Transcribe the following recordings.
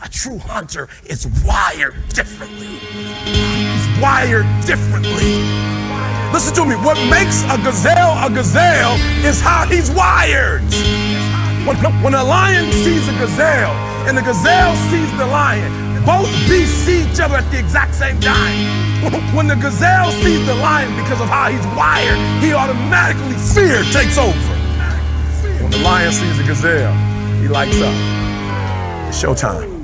A true hunter is wired differently. He's wired differently. Listen to me, what makes a gazelle is how he's wired. When a lion sees a gazelle and the gazelle sees the lion, both beasts see each other at the exact same time. When the gazelle sees the lion, because of how he's wired, he automatically, fear takes over. When the lion sees the gazelle, he lights up. It's showtime.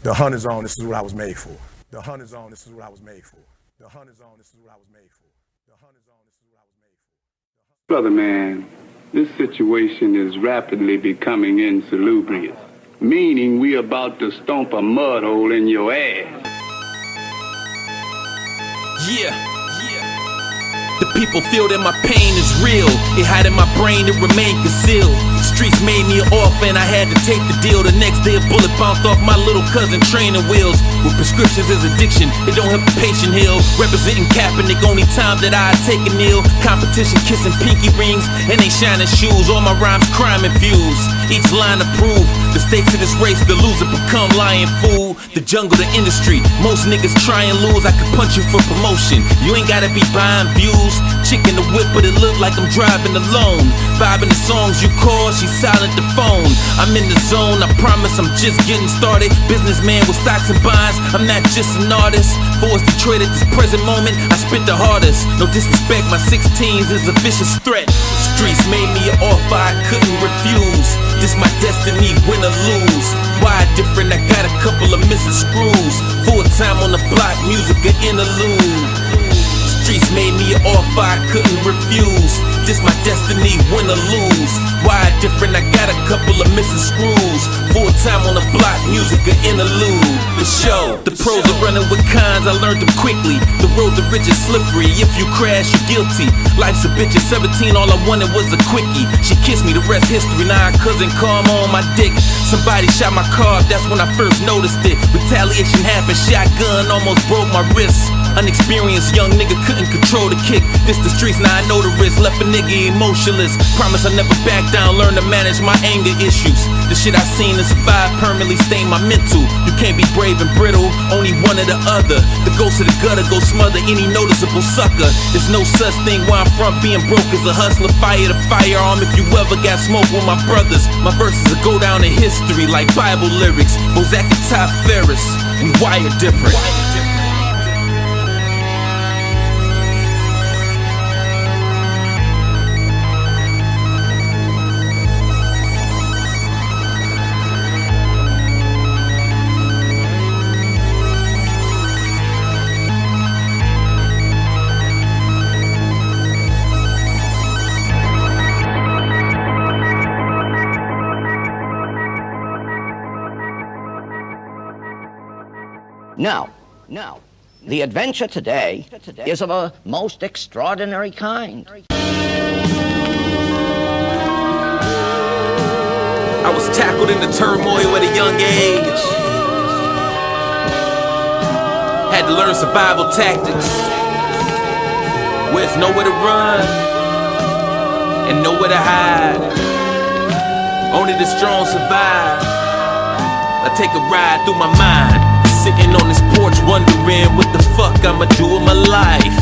The hunt is on, this is what I was made for. The hunt is on, this is what I was made for. The hunt is on, this is what I was made for. The hunt is on, this is what I was made for. Brother man, this situation is rapidly becoming insalubrious, meaning we about to stomp a mud hole in your ass. The people feel that my pain is real. It hid in my brain, it remained concealed. Streets made me an orphan, I had to take the deal. The next day a bullet bounced off my little cousin training wheels. With prescriptions as addiction, it don't help the patient heal. Representing Kaepernick, only time that I take a kneel. Competition kissing pinky rings, and they shining shoes. All my rhymes crime infused, each line approved. The stakes of this race, the loser become lion fool. The jungle, the industry, most niggas try and lose. I could punch you for promotion, you ain't gotta be buying views. Chicken the whip, but it look like I'm driving alone. Vibing the songs you call, she silent the phone. I'm in the zone, I promise I'm just getting started. Businessman with stocks and bonds, I'm not just an artist. Forced to trade at this present moment, I spit the hardest. No disrespect, my 16s is a vicious threat. Streets made me an offer I couldn't refuse. This my destiny, win or lose. Why different? I got a couple of missing screws. Full time on the block, music an interlude. Streets made me an offer I couldn't refuse. This my destiny, win or lose. Why different? I got a couple of missing screws. Full time on the block, music an interlude. For sure, the pros are running with cons, I learned them quickly. The road to rich is slippery, if you crash you're guilty. Life's a bitch, at 17 all I wanted was a quickie. She kissed me, the rest history, now her cousin come on my dick. Somebody shot my car, that's when I first noticed it. Retaliation happened, shotgun almost broke my wrist. Unexperienced young nigga couldn't control the kick. This the streets, now I know the risk. Left a nigga emotionless. Promise I never back down, learn to manage my anger issues. The shit I seen and survive permanently stain my mental. You can't be brave and brittle, only one or the other. The ghost of the gutter go smother any noticeable sucker. There's no such thing where I'm from, being broke as a hustler. Fire the firearm if you ever got smoke with my brothers. My verses will go down in history like Bible lyrics. Bozack and Farris, we wired different. No. The adventure today is of a most extraordinary kind. I was tackled in the turmoil at a young age. Had to learn survival tactics. Where there's nowhere to run and nowhere to hide. Only the strong survive. I take a ride through my mind. Sitting on this porch wondering what the fuck I'ma do with my life.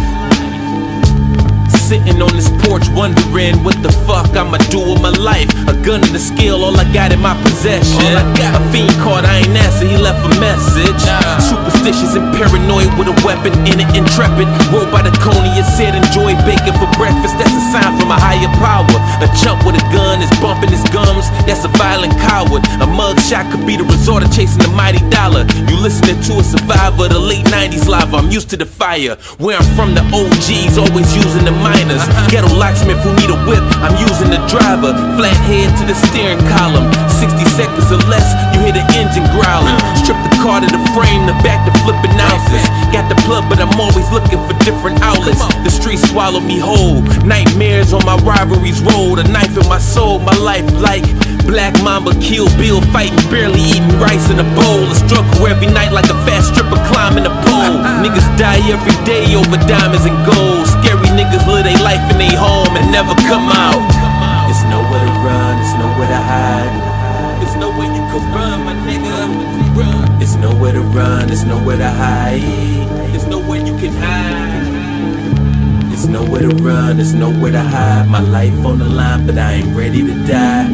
Sitting on this porch wondering what the fuck I'ma do with my life. A gun and a scale, all I got in my possession. A fiend called, I ain't answer, he left a message. Superstitious and paranoid with a weapon in it, intrepid. Rolled by the coney, it said enjoy bacon for breakfast. That's a sign from a higher power. A chump with a gun is bumping his gums, that's a violent coward. A mugshot could be the resort of chasing the mighty dollar. You listening to a survivor, the late 90s lava. I'm used to the fire. Where I'm from, the OGs always using the miners. Ghetto locksmith who need a whip, I'm using the driver. Flat head to the steering column. 60 seconds or less, you hear the engine growling. Strip the car to the frame, the back to flipping ounces. Got the plug, but I'm always looking for different outlets. The streets swallow me whole. Nightmares on my rivalries road. A knife in my soul, my life like Black Mamba, Kill Bill, fighting, barely eating rice in a bowl. A struggle every night like a fat stripper climbing a pole. Niggas die every day over diamonds and gold. Scary niggas live their life in their home and never come out. There's nowhere to run, there's nowhere to hide. There's nowhere you could run, my nigga. nowhere to run, there's nowhere to hide. There's nowhere you can hide. There's nowhere to run, there's nowhere to hide. My life on the line, but I ain't ready to die.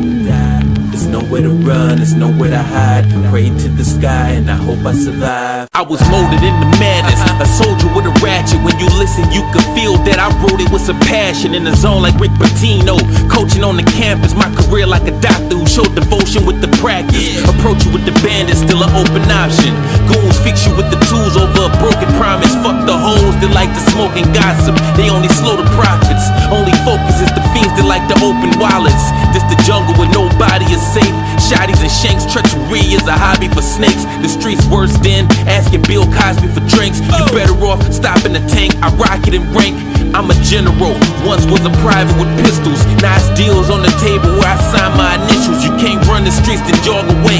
There's nowhere to run, there's nowhere to hide. Pray to the sky and I hope I survive. I was molded into madness, a soldier with a ratchet. When you listen, you can feel that I wrote it with some passion. In the zone like Rick Pitino, coaching on the campus. My career like a doctor who showed devotion with the practice. Approach you with the bandit, still an open option. Goons fix you with the tools over a broken promise. Fuck the hoes that like to smoke and gossip. They only slow the profits. Only focus is the fiends that like to open wallets. This the jungle where nobody is safe. Shotties and shanks, treachery is a hobby for snakes. The streets worse than asking Bill Cosby for drinks. You better off stopping the tank. I rocket and rank. I'm a general, once was a private with pistols. Nice deals on the table where I sign my initials. You can't run the streets then jog away.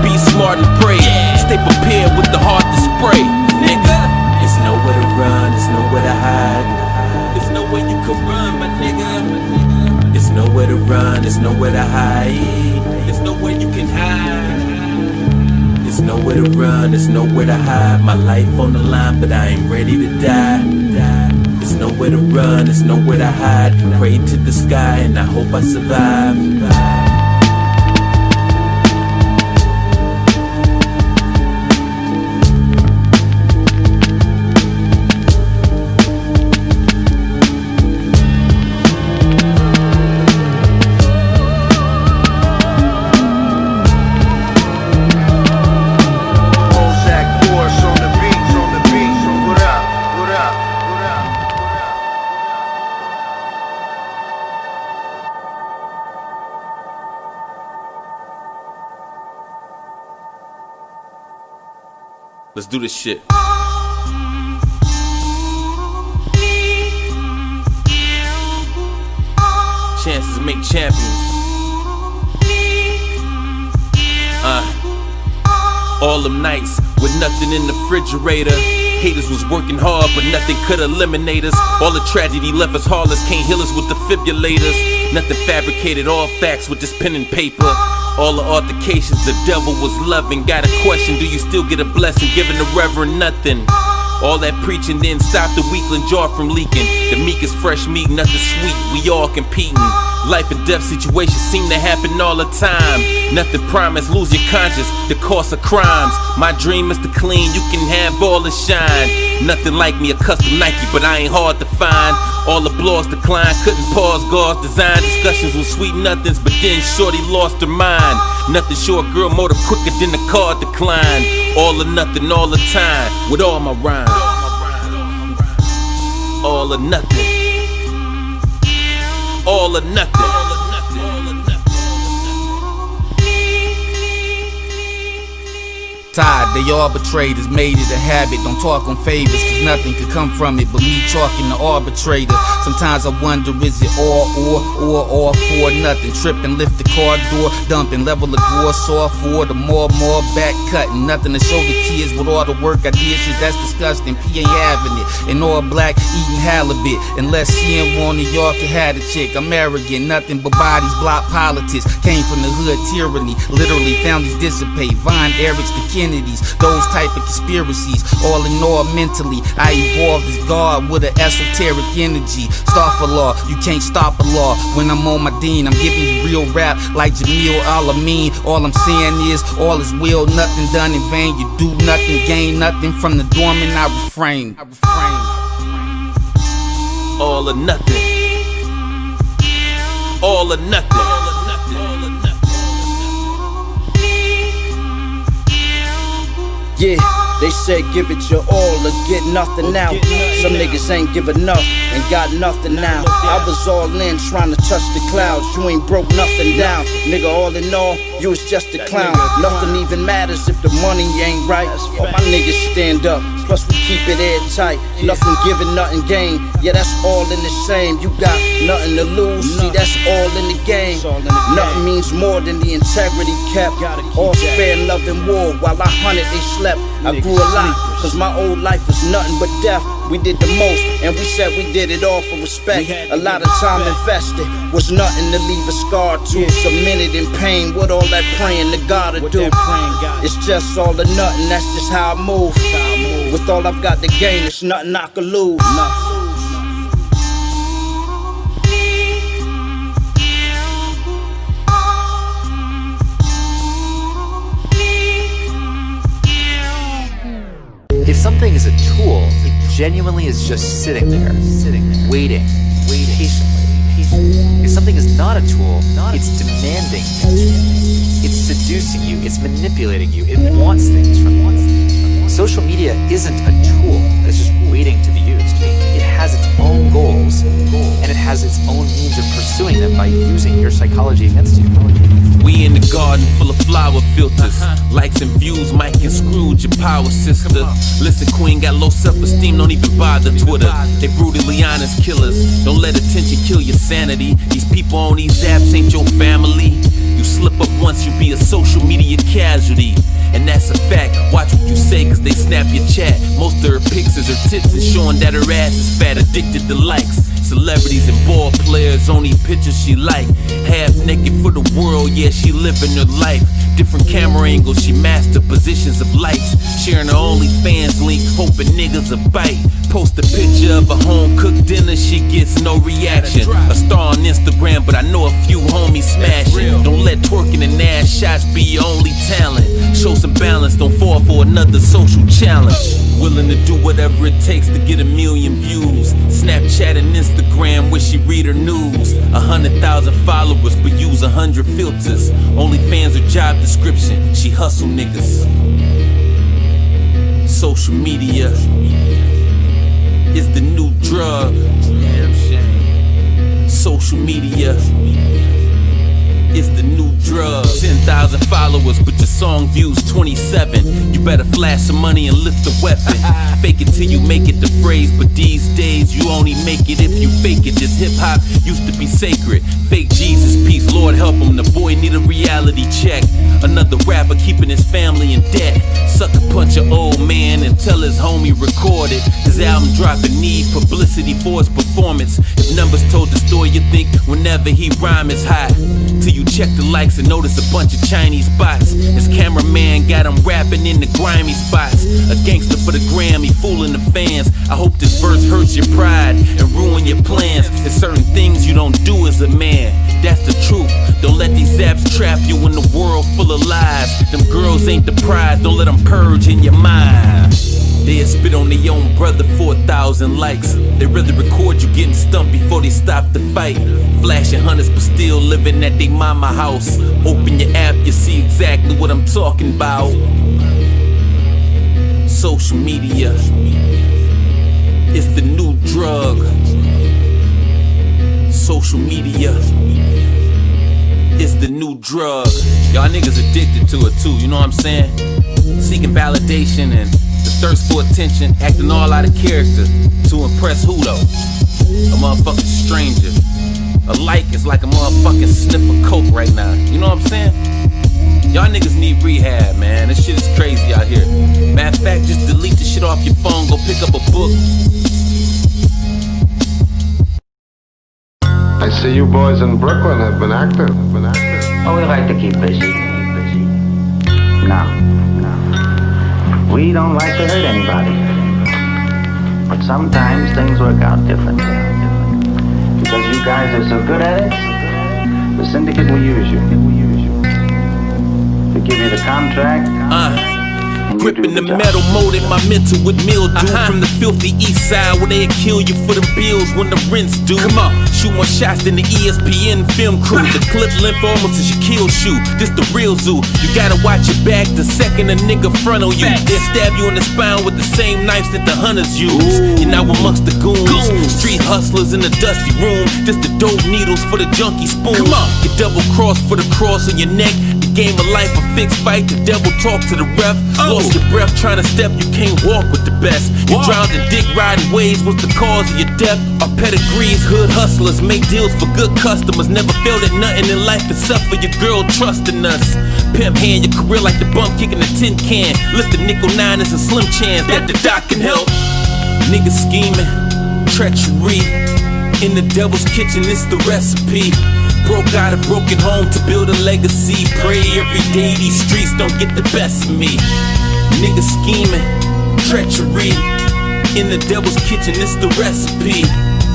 Be smart and pray. Stay prepared with the heart to spray. Nigga, there's nowhere to run, there's nowhere to hide. There's nowhere you can run, my nigga. There's nowhere to run, there's nowhere to hide. There's nowhere you can hide. There's nowhere to run, there's nowhere to hide. My life on the line, but I ain't ready to die. There's nowhere to run, there's nowhere to hide. Pray to the sky and I hope I survive. Let's do this shit. Chances make champions. All them nights with nothing in the refrigerator. Haters was working hard, but nothing could eliminate us. All the tragedy left us heartless, can't heal us with defibrillators. Nothing fabricated, all facts with this pen and paper. All the altercations the devil was loving. Got a question, do you still get a blessing? Giving the reverend nothing. All that preaching didn't stop the weakling jaw from leaking. The meekest fresh meat, nothing sweet, we all competing. Life and death situations seem to happen all the time. Nothing promised, lose your conscience, the cost of crimes. My dream is to clean, you can have all the shine. Nothing like me, a custom Nike, but I ain't hard to find. All applause decline, couldn't pause God's design. Discussions with sweet nothings, but then shorty lost her mind. Nothing short, girl motor quicker than the car decline. All or nothing, all the time, with all my rhymes. All or nothing. All or nothing. Tired, they all betrayers, made it a habit. Don't talk on favors, cause nothing could come from it but me talking to arbitrator. Sometimes I wonder, is it all for nothing? Tripping, lift the car door, dumping, level the door, saw for the more back cutting. Nothing to show the kids with all the work I did, shit that's disgusting. P ain't having it, and all black eating halibut. Unless CM on New York and had a chick, I'm arrogant, nothing but bodies, block politics. Came from the hood, tyranny, literally families dissipate. Vine Eric's the Kennedys, those type of conspiracies. All in all, mentally, I evolved as God with an esoteric energy. Start for law, you can't stop a law. When I'm on my dean, I'm giving you real rap like Jamil Al-Amin. All I'm saying is, all is will, nothing done in vain. You do nothing, gain nothing from the dormant, I refrain. All or nothing. All or nothing. Yeah, they say give it your all or get nothing out. Some niggas ain't give enough and got nothing now. I was all in trying to touch the clouds. You ain't broke nothing down. Nigga, all in all, you was just a clown. Nothing even matters if the money ain't right. All my niggas stand up, plus we keep it airtight. Nothing given, nothing gained. Yeah, that's all in the same. You got nothing to lose, see that's all in the game. Nothing means more than the integrity kept. All fair love and war, while I hunted they slept. I grew a lot, cause my old life was nothing but death. We did the most, and we said we did it all for respect. A lot of time invested was nothing to leave a scar to. Cemented in pain, what all that praying to God to do? It's just all or nothing, that's just how I move. With all I've got to gain, it's nothing I can lose. If something is a tool, it genuinely is just sitting there, waiting patiently. If something is not a tool, it's demanding things. It's seducing you, it's manipulating you, it wants things from you. Social media isn't a tool that's just waiting to be used. It has its own goals, and it has its own means of pursuing them by using your psychology against you. We in the garden full of flower filters. Likes and views, Mike and Scrooge, your power sister. Listen, Queen got low self-esteem, don't even bother Twitter. They brutally honest killers. Don't let attention kill your sanity. These people on these apps ain't your family. You slip up once, you be a social media casualty. And that's a fact, watch what you say cause they snap your chat. Most of her pics is her tits and showing that her ass is fat, addicted to likes. Celebrities and ball players, only pictures she like. Half naked for the world, yeah, she living her life. Different camera angles, she master positions of lights. Sharing her OnlyFans link, hoping niggas will bite. Post a picture of a home-cooked dinner, she gets no reaction. A star on Instagram, but I know a few homies smashing. Don't let twerking and ass shots be your only talent. Show some balance, don't fall for another social challenge. Willing to do whatever it takes to get 1 million views. Snapchat and Instagram where she read her news. 100,000 followers but use 100 filters. OnlyFans her job description, she hustle niggas. Social media is the new drug. Social media is the new drug. 10,000 followers, but your song views 27. You better flash some money and lift the weapon. Fake it till you make it the phrase, but these days you only make it if you fake it. This hip hop used to be sacred. Fake Jesus, peace, Lord help him. The boy need a reality check. Another rapper keeping his family in debt. Sucker punch an old man and tell his homie record it. His album dropping, need publicity for his performance. If numbers told the story, you think whenever he rhyme is hot. Till you check the likes and notice a bunch of Chinese bots. His cameraman got him rapping in the grimy spots. A gangster for the gram, he fooling the fans. I hope this verse hurts your pride and ruin your plans. There's certain things you don't do as a man, that's the truth. Don't let these apps trap you in the world full of lies. Them girls ain't the prize, don't let them purge in your mind. They'll spit on their own brother for 1,000 likes. They rather record you getting stumped before they stop the fight. Flashing hunters but still living at their mama house. Open your app, you see exactly what I'm talking about. Social media is the new drug. Social media is the new drug. Y'all niggas addicted to it too, you know what I'm saying? Seeking validation and the thirst for attention, acting all out of character to impress who though? A motherfucking stranger. A like is like a motherfucking sniff of coke right now. You know what I'm saying? Y'all niggas need rehab, man. This shit is crazy out here. Matter of fact, just delete the shit off your phone, go pick up a book. I see you boys in Brooklyn have been active. Oh, we like to keep busy. No. We don't like to hurt anybody. But sometimes things work out differently. Because you guys are so good at it, the syndicate will use you. They give you the contract. Gripping the metal, molded my mental with mildew. From the filthy east side where they'll kill you for the bills when the rent's due. Come on, shoot more shots than the ESPN film crew. The clip length almost as your kill shoot. This the real zoo. You gotta watch your back the second a nigga front on you. They'll stab you in the spine with the same knives that the hunters use. You're now amongst the goons. Street hustlers in the dusty room. Just the dope needles for the junkie spoon. You double cross for the cross on your neck. Game of life, a fixed fight, the devil talk to the ref. Lost your breath trying to step, you can't walk with the best. You drowned in dick riding waves, what's the cause of your death? Our pedigrees, hood hustlers, make deals for good customers. Never failed at nothing in life except for your girl trusting us. Pimp hand your career like the bump kicking a tin can. Lift the nickel niners and slim chance that the doc can help. Niggas scheming, treachery. In the devil's kitchen, it's the recipe. Broke out a broken home to build a legacy. Pray every day these streets don't get the best of me. Niggas scheming, treachery. In the devil's kitchen, it's the recipe.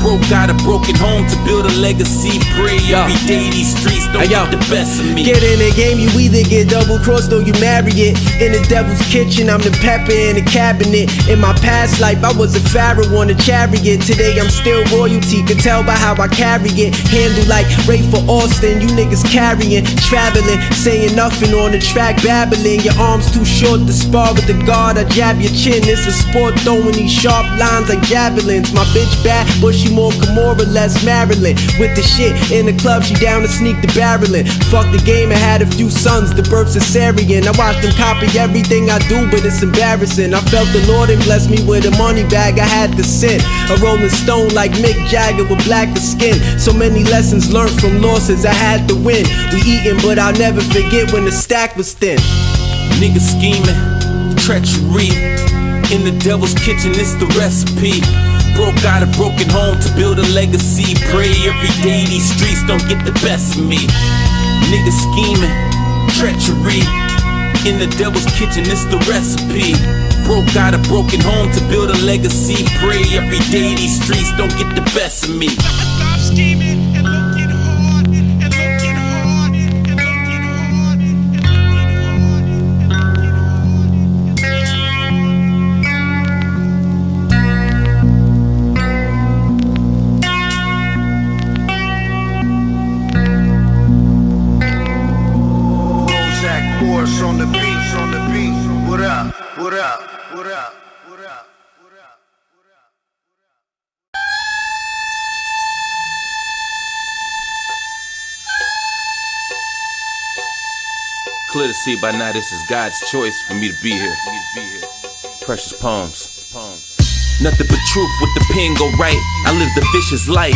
Broke out a broken home to build a legacy. Pray every day these streets don't get the best of me. Get in the game, you either get double crossed or you marry it. In the devil's kitchen, I'm the pepper in the cabinet. In my past life, I was a pharaoh on a chariot. Today, I'm still royalty, can tell by how I carry it. Handle like Ray for Austin, you niggas carrying, traveling, saying nothing on the track, babbling. Your arms too short to spar with the guard, I jab your chin. It's a sport throwing these sharp lines like javelins. My bitch bad, but she more Camorra, less Maryland. With the shit in the club, she down to sneak the barreling. Fuck the game and had a few sons, the birth cesarean. I watched them copy everything I do, but it's embarrassing. I felt the Lord and blessed me with a money bag, I had to sin. A rolling stone like Mick Jagger with blacker skin. So many lessons learned from losses, I had to win. We eatin', but I'll never forget when the stack was thin. Niggas scheming, treachery. In the devil's kitchen, it's the recipe. Broke out a broken home to build a legacy. Pray every day these streets don't get the best of me. Niggas scheming, treachery. In the devil's kitchen, it's the recipe. Broke out a broken home to build a legacy. Pray every day these streets don't get the best of me. Stop scheming and looking hard, and looking hard, and looking hard, and looking Bozack Morris on the beat, on the beat. What up? What up? What up? What up? What up? Clear to see by now this is God's choice for me to be here. Precious poems. Nothing but truth with the pen go right. I live the vicious life.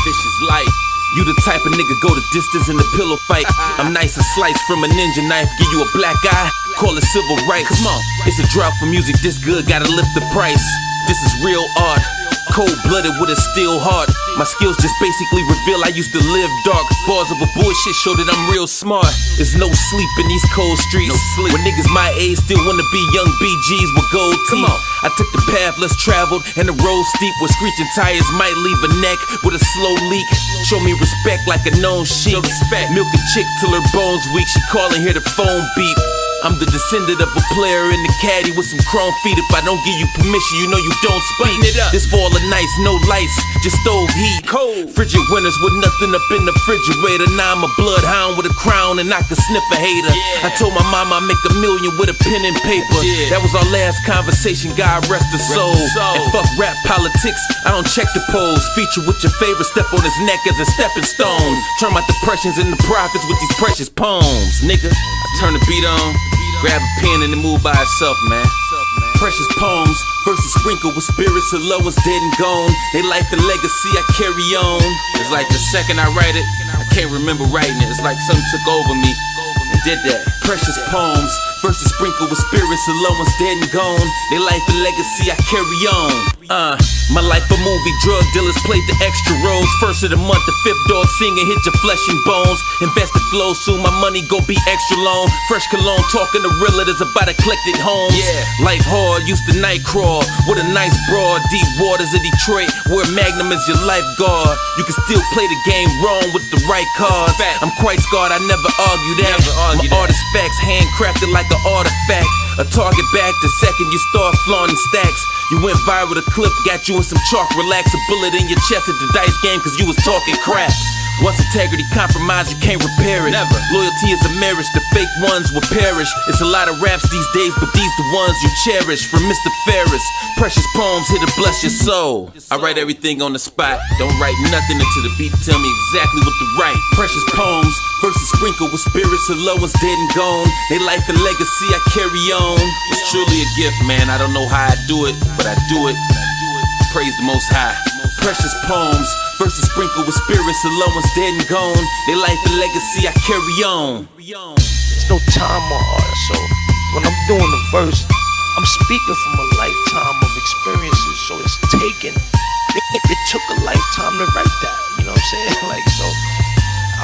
You the type of nigga go the distance in the pillow fight. I'm nice and sliced from a ninja knife. Give you a black eye, call it civil rights. Come on, it's a drop for music this good, gotta lift the price. This is real art, cold-blooded with a steel heart. My skills just basically reveal I used to live dark. Bars of a bullshit show that I'm real smart. There's no sleep in these cold streets. When niggas my age still wanna be young BGs with gold teeth. Come on. I took the path less traveled and the road steep where screeching tires might leave a neck with a slow leak. Show me respect like a known sheep. Milk a chick till her bones weak. She calling, hear the phone beep. I'm the descendant of a player in the caddy with some chrome feet. If I don't give you permission, you know you don't speak. This fall of nights, no lights, just stove heat. Cold. Frigid winters with nothing up in the refrigerator. Now I'm a bloodhound with a crown and I can sniff a hater. I told my mama I'd make $1 million with a pen and paper. That was our last conversation, God rest her soul. And fuck rap politics, I don't check the polls. Feature with your favorite, step on his neck as a stepping stone. Turn my depressions into profits with these precious poems, nigga. I turn the beat on, grab a pen and then move by itself, man. Precious poems, verses sprinkled with spirits of low ones dead and gone. They life and legacy I carry on. It's like the second I write it, I can't remember writing it. It's like something took over me and did that. Precious poems, verses sprinkled with spirits of low ones dead and gone. They life and legacy I carry on. My life a movie, drug dealers played the extra roles. First of the month, the fifth dog singing, hit your flesh and bones. Invested flow, soon my money go be extra long. Fresh cologne, talking to realtors about eclectic homes. Life hard, used to night crawl with a nice broad, deep waters of Detroit, where Magnum is your lifeguard. You can still play the game wrong with the right cards. I'm quite scarred, I never argue that. My artist facts, handcrafted like an artifact. A target back the second you start flaunting stacks. You went viral, the clip got you in some chalk. Relax, a bullet in your chest at the dice game cause you was talking crap. Once integrity compromised, you can't repair it. Never. Loyalty is a marriage, the fake ones will perish. It's a lot of raps these days, but these the ones you cherish. From Mr. Farris, precious poems here to bless your soul. I write everything on the spot, don't write nothing until the beat tell me exactly what to write. Precious poems, verses sprinkled with spirits of low ones dead and gone. They life and legacy I carry on. It's truly a gift, man, I don't know how I do it, but I do it. Praise the Most High. Precious poems, verses sprinkled with spirits of low ones dead and gone. They life and legacy I carry on. There's no time or art, so when I'm doing the verse, I'm speaking from a lifetime of experiences. So it's taken. It took a lifetime to write that. You know what I'm saying? Like, so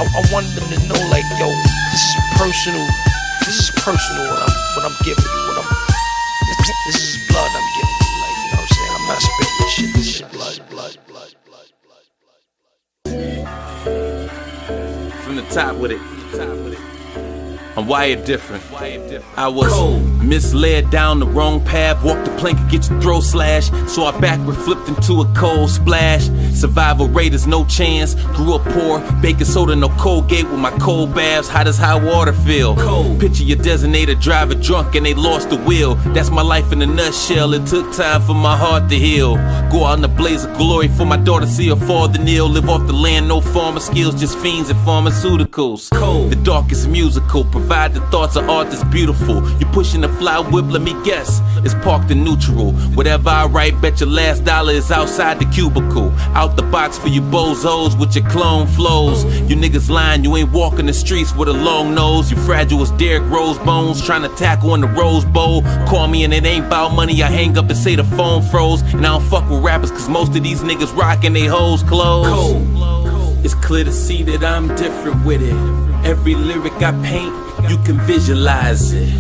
I wanted them to know, like, yo, this is personal. This is personal what I'm giving you. This is blood I'm giving you. Like, you know what I'm saying? I'm not spitting shit. This is blood. From the top with it. I'm wired different. I was misled down the wrong path. Walked the plank and get your throat slashed. So I backward flipped into a cold splash. Survival rate is no chance. Grew up poor, baking soda, no Colgate with my cold baths. How does hot water feel? Cold. Picture your designated driver drunk and they lost the wheel. That's my life in a nutshell. It took time for my heart to heal. Go out in a blaze of glory for my daughter, see her father kneel. Live off the land, no farmer skills, just fiends and pharmaceuticals. Cold. The darkest musical. Provide the thoughts of art that's beautiful. You pushing the fly whip, let me guess. It's parked in neutral. Whatever I write, bet your last dollar is outside the cubicle. Out the box for you bozos with your clone flows. You niggas lying, you ain't walking the streets with a long nose. You fragile as Derrick Rose bones, trying to tackle in the Rose Bowl. Call me and it ain't about money, I hang up and say the phone froze. And I don't fuck with rappers cause most of these niggas rockin' they hoes clothes. It's clear to see that I'm different with it. Every lyric I paint, you can visualize it.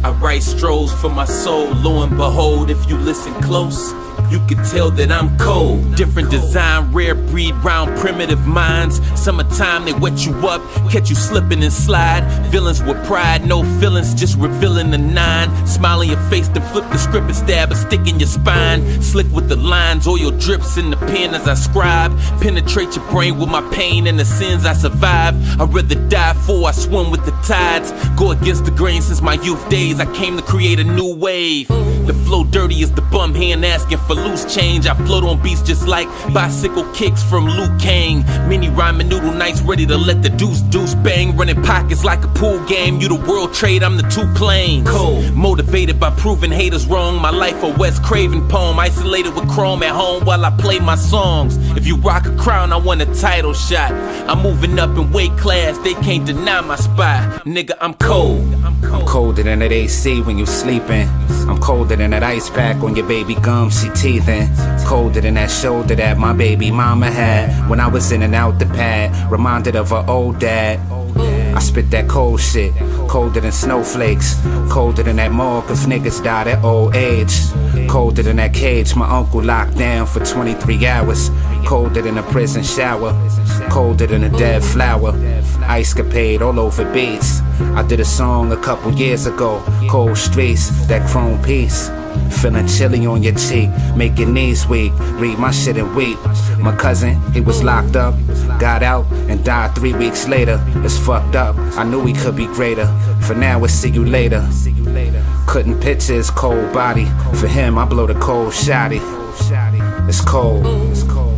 I write strolls for my soul, lo and behold, if you listen close, you can tell that I'm cold. Different design, rare breed, round primitive minds. Summertime, they wet you up, catch you slipping and slide. Villains with pride, no feelings, just revealing the nine. Smile on your face, then flip the script and stab a stick in your spine. Slick with the lines, oil drips in the pen as I scribe. Penetrate your brain with my pain and the sins I survive. I'd rather die before I swim with the tides. Go against the grain since my youth days, I came to create a new wave. The flow dirty as the bum hand asking for loose change. I float on beats just like bicycle kicks from Luke Kang. Mini rhyming noodle nights ready to let the deuce bang. Running pockets like a pool game. You the world trade, I'm the two planes. Cold. Motivated by proving haters wrong. My life a Wes Craven poem. Isolated with chrome at home while I play my songs. If you rock a crown, I want a title shot. I'm moving up in weight class, they can't deny my spot. Nigga, I'm cold. I'm colder than that AC when you sleeping. I'm colder than that ice pack on your baby gums, she teething. Colder than that shoulder that my baby mama had when I was in and out the pad. Reminded of her old dad. I spit that cold shit, colder than snowflakes. Colder than that morgue if niggas died at old age. Colder than that cage my uncle locked down for 23 hours. Colder than a prison shower. Colder than a dead flower. Ice capade all over beats. I did a song a couple years ago, Cold Streets, that chrome piece. Feeling chilly on your cheek, make your knees weak. Read my shit and weep. My cousin, he was locked up, got out and died 3 weeks later. It's fucked up, I knew he could be greater. For now, we'll see you later. Couldn't picture his cold body. For him, I blow the cold shotty. It's cold. It's cold.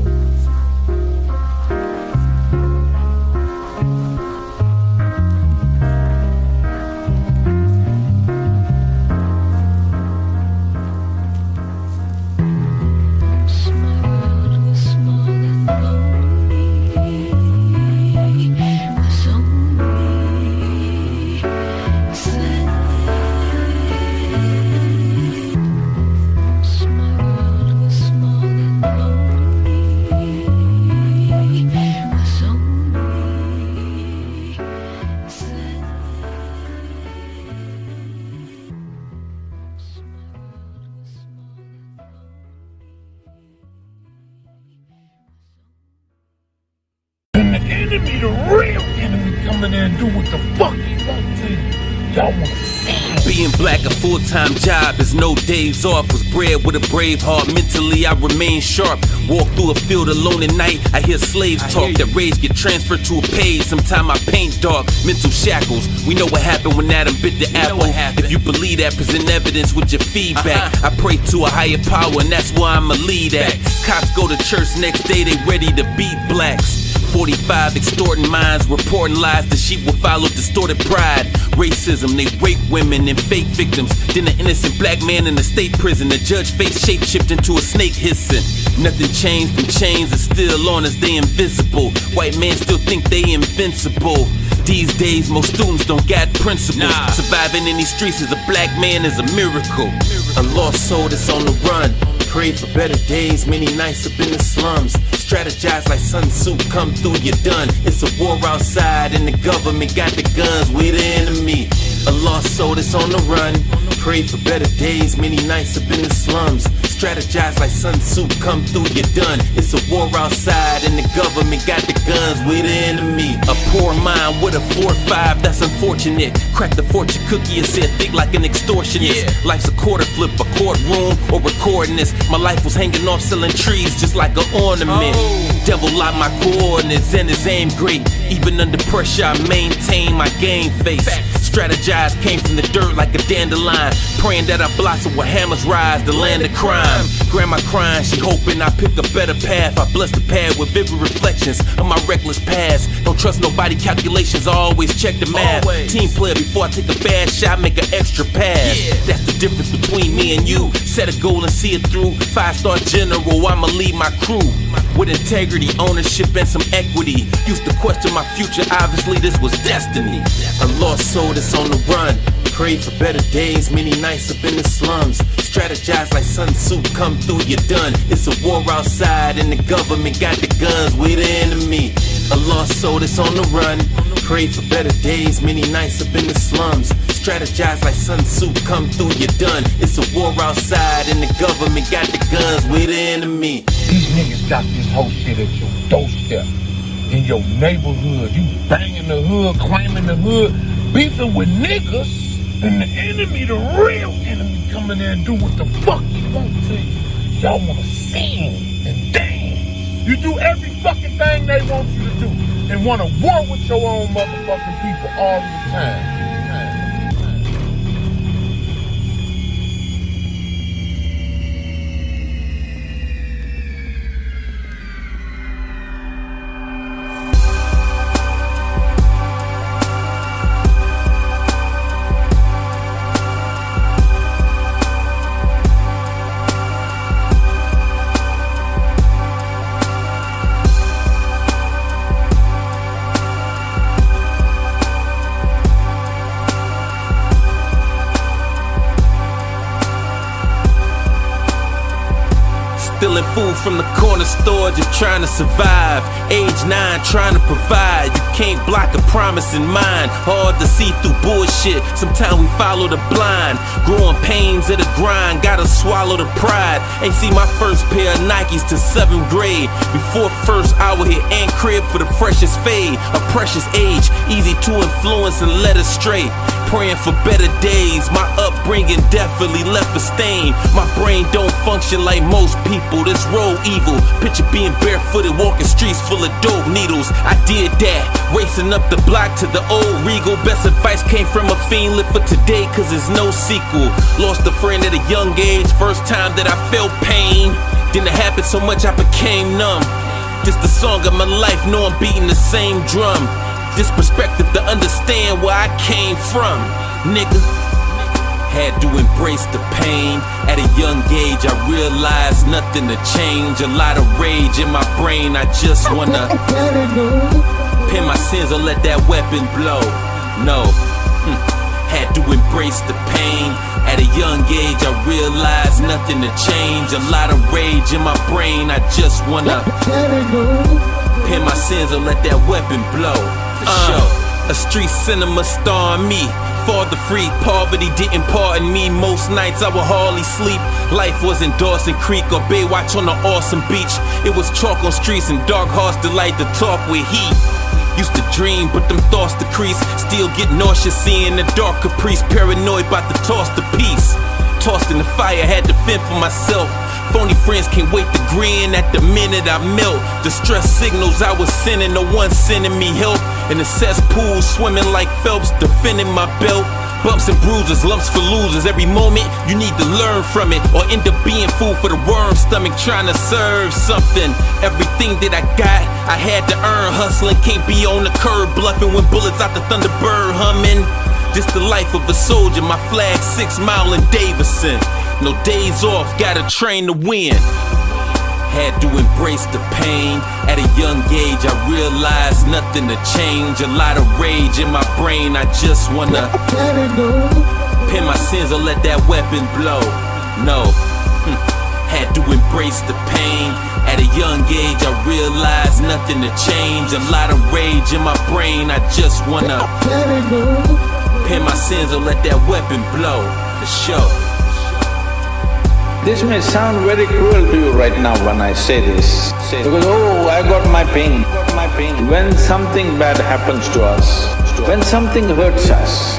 Enemy, the real enemy, coming in and do what the fuck you want to. Y'all want to see. Being black, a full-time job, there's no days off. Was bred with a brave heart, mentally I remain sharp. Walk through a field alone at night, I hear slaves talk. That rage get transferred to a page, sometime I paint dark. Mental shackles, we know what happened when Adam bit the apple. If you believe that, present evidence with your feedback. I pray to a higher power and that's where I'ma lead at. Cops go to church next day, they ready to beat blacks. 45 extorting minds, reporting lies, the sheep will follow distorted pride. Racism, they rape women and fake victims. Then an innocent black man in a state prison. The judge face shape-shift into a snake hissing. Nothing changed, them chains are still on us, they invisible. White men still think they invincible. These days, most students don't got principles. Surviving in these streets as a black man is a miracle. A lost soul that's on the run. Pray for better days, many nights up in the slums. Strategize like Sun Tzu, come through, you're done. It's a war outside and the government got the guns, we the enemy. A lost soul that's on the run. Pray for better days, many nights up in the slums. Strategize like Sun Tzu, come through, you're done. It's a war outside and the government got the guns, we the enemy. A poor mind with a 4-5, that's unfortunate. Crack the fortune cookie and said thick like an extortionist. Life's a quarter flip, a courtroom or recording this. My life was hanging off selling trees just like an ornament. Devil locked my coordinates and his aim great. Even under pressure I maintain my game face. Strategize came from the dirt like a dandelion. Praying that I blossom where hammers rise, the land of crime. Grandma crying, she hoping I pick a better path. I bless the pad with vivid reflections of my reckless past. Don't trust nobody, calculations, I always check the math. Team player, before I take a bad shot, make an extra pass. That's the difference between me and you. Set a goal and see it through. 5-star general, I'ma lead my crew with integrity, ownership, and some equity. Used to question my future, obviously this was destiny. A lost soul that's on the run. Pray for better days, many nights up in the slums. Strategize like Sun Tzu, come through, you're done. It's a war outside and the government got the guns, we the enemy. A lost soul that's on the run. Pray for better days, many nights up in the slums. Strategize like Sun Tzu, come through, you're done. It's a war outside and the government got the guns, we the enemy. These niggas got this whole shit at your doorstep. In your neighborhood, you banging the hood, claiming the hood, beefing with niggas. And the enemy, the real enemy, come in there and do what the fuck you want to you. Y'all wanna sing and dance. You do every fucking thing they want you to do. And wanna war with your own motherfucking people all the time. Stealing food from the corner store, just trying to survive. Age 9, trying to provide. You can't block a promise in mind. Hard to see through bullshit. Sometimes we follow the blind. Growing pains of the grind, gotta swallow the pride. Ain't see my first pair of Nikes till 7th grade. Before first hour hit and crib for the freshest fade. A precious age, easy to influence and led astray. Praying for better days, my upbringing definitely left a stain. My brain don't function like most people, this road evil. Picture being barefooted, walking streets full of dope needles. I did that, racing up the block to the old Regal. Best advice came from a fiend, live for today cause there's no sequel. Lost a friend at a young age, first time that I felt pain. Then it happened so much I became numb. This the song of my life, know I'm beating the same drum. This perspective to understand where I came from, nigga. Had to embrace the pain. At a young age I realized nothing to change. A lot of rage in my brain, I just wanna pin my sins or let that weapon blow. No, had to embrace the pain. At a young age I realized nothing to change. A lot of rage in my brain, I just wanna pin my sins or let that weapon blow. A street cinema star in me. Father free, poverty didn't pardon me. Most nights I would hardly sleep. Life wasn't Dawson Creek or Baywatch on the awesome beach. It was chalk on streets and dark hearts delight to talk with heat. Used to dream, but them thoughts decrease. Still get nauseous seeing the dark caprice. Paranoid about to toss the piece. Tossed in the fire, had to fend for myself. Phony friends can't wait to grin at the minute I melt. Distress signals I was sending, no one sending me help. In the cesspool, swimming like Phelps, defending my belt. Bumps and bruises, lumps for losers. Every moment you need to learn from it, or end up being food for the worm stomach, trying to serve something. Everything that I got, I had to earn. Hustling, can't be on the curb, bluffing when bullets out the Thunderbird humming. This the life of a soldier, my flag 6 Mile in Davison. No days off, gotta train to win. Had to embrace the pain. At a young age I realized nothing to change. A lot of rage in my brain, I just wanna pin my sins or let that weapon blow. No, Had to embrace the pain. At a young age, I realized nothing to change. A lot of rage in my brain, I just wanna pin my sins or let that weapon blow, for sure. This may sound very cruel to you right now when I say this, because oh, I got my pain. When something bad happens to us, when something hurts us,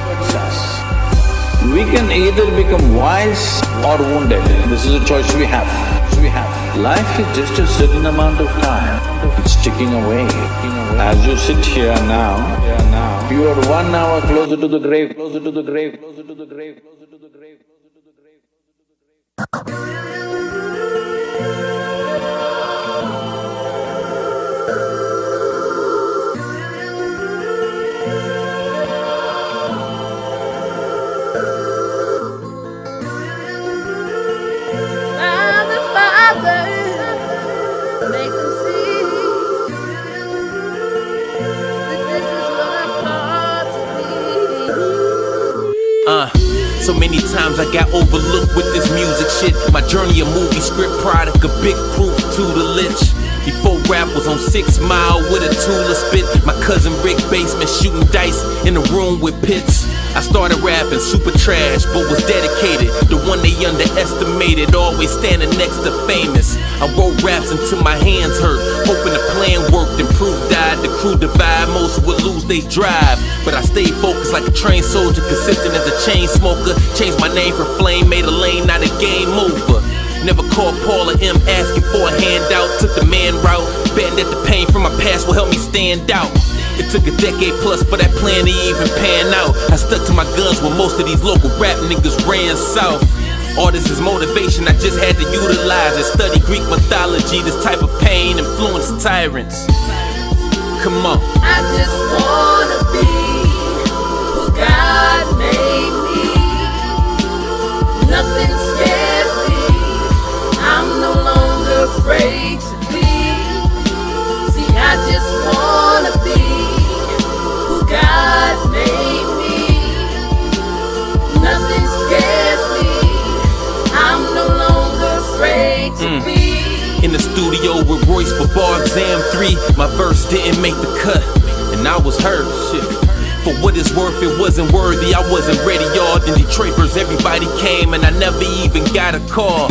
we can either become wise or wounded. This is a choice we have. Life is just a certain amount of time. It's ticking away. As you sit here now, you are 1 hour closer to the grave, closer to the grave, closer to the grave, closer to the grave, closer to the grave. Make them see that this is what I'm called to be. So many times I got overlooked with this music shit. My journey a movie script product, a big proof to the lich. Before rap was on 6 Mile with a Tula spit. My cousin Rick basement shooting dice in a room with pits. I started rapping super trash, but was dedicated. The one they underestimated, always standing next to famous. I wrote raps until my hands hurt, hoping the plan worked and proof died. The crew divide, most would lose they drive. But I stayed focused like a trained soldier, consistent as a chain smoker. Changed my name from Flame, made a lane, not a game over. Never called Paul or M asking for a handout. Took the man route, betting that the pain from my past will help me stand out. It took a decade plus for that plan to even pan out. I stuck to my guns when most of these local rap niggas ran south. All this is motivation, I just had to utilize it. Study Greek mythology, this type of pain influenced tyrants. Come on. I just wanna be who God made me. Nothing scares me. I'm no longer afraid to be. See, I just wanna be who God made me. Nothing scares me. I'm no longer afraid to be. In the studio with Royce for Bar Exam 3, my verse didn't make the cut, and I was hurt, shit. For what it's worth, it wasn't worthy, I wasn't ready, y'all. Then Detroiters, everybody came, and I never even got a call.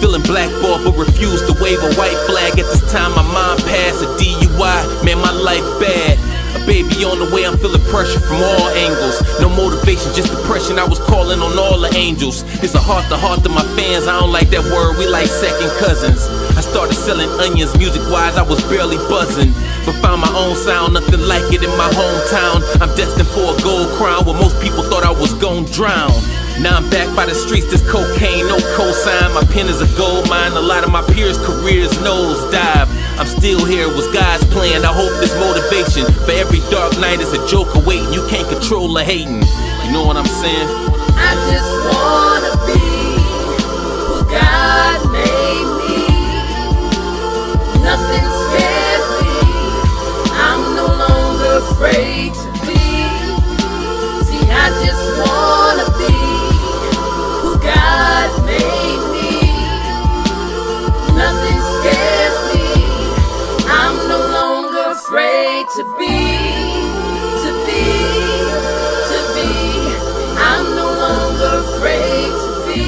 Feeling blackballed, but refused to wave a white flag. At this time, my mom passed a DUI, man, my life bad. A baby on the way, I'm feeling pressure from all angles. No motivation, just depression, I was calling on all the angels. It's a heart to my fans, I don't like that word, we like second cousins. I started selling onions, music-wise, I was barely buzzing. But found my own sound, nothing like it in my hometown. I'm destined for a gold crown, where most people thought I was gon' drown. Now I'm back by the streets, this cocaine, no cosign. My pen is a gold mine, a lot of my peers' careers nosedive. I'm still here, it was God's plan. I hope this motivation for every dark night is a joke awaiting. You can't control the hating, you know what I'm saying? I just wanna be who God made me. Nothing scares me. I'm no longer afraid to be. See, I just wanna be who God made me. Nothing scares me. I'm no longer afraid to be. I'm no longer afraid to be.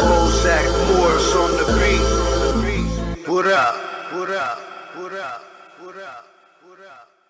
Bozack Morris on the beat. What up? What up? What up? What up? What up?